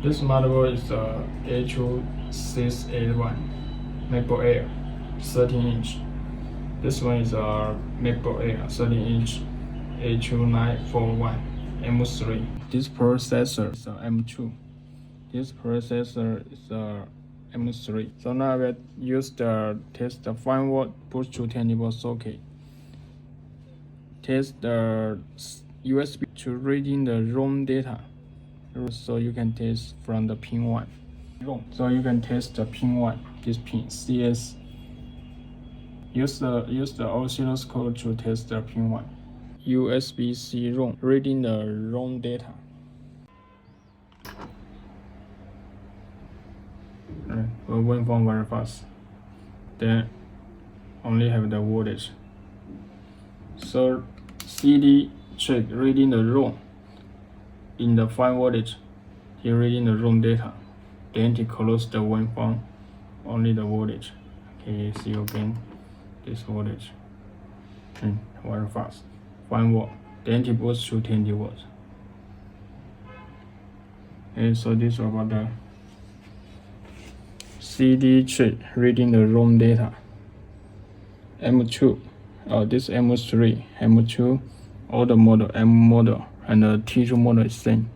This motherboard is a A2681 MacBook Air 13-inch. This one is a MacBook Air 13-inch A2941 M3. This processor is a M2. This processor is a M3. So now I will use the test the 5V push to 10V socket. Test the USB to reading the ROM data. So you can test from the pin 1. So you can test the pin 1, this pin CS. Use the oscilloscope to test the pin 1. USB-C ROM reading the ROM data. Waveform very fast. Then only have the voltage. So CD check reading the ROM. In the 5 voltage, he reading the ROM data. Then he close the waveform, only the voltage. Okay, see again this voltage. Very fast. 5V. Then he boost to 20V. Okay, so this is about the CD chip reading the ROM data. M2, this M3, M2, all the model, M model, and the T2 model is same.